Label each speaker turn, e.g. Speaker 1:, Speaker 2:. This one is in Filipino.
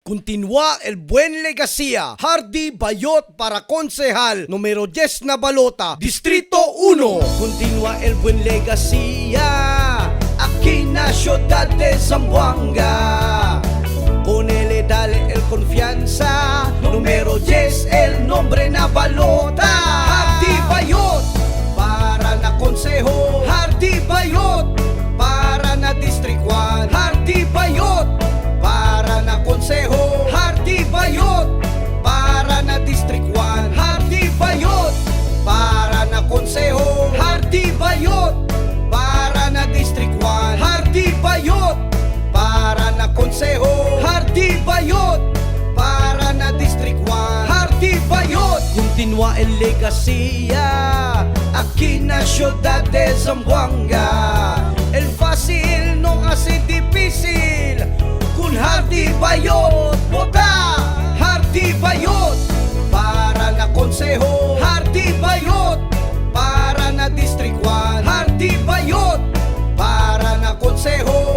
Speaker 1: Continúa el buen legacía. Hardy Bayot para concejal. Número 10 na balota. Distrito 1. Continúa el buen legacía. Aquí na ciudad de Zamboanga. Con él dale el confianza. Número 10 el nombre na balota. Hardy Bayot para na consejo. Hardy Bayot para na district 1. Hardy Bayot para na consejo. Hardy Bayot para na district 1. Hardy Bayot para na consejo. Hardy Bayot para na district 1. Hardy Bayot para na consejo. Hardy Bayot para na district 1. Hardy Bayot. Continúa el legacía aquí na ciudad de Zamboanga. El fácil no hace difícil. Con Hardy Bayot vota. Hardy Bayot para na consejo. Hardy Bayot para na district 1. Hardy Bayot para na consejo.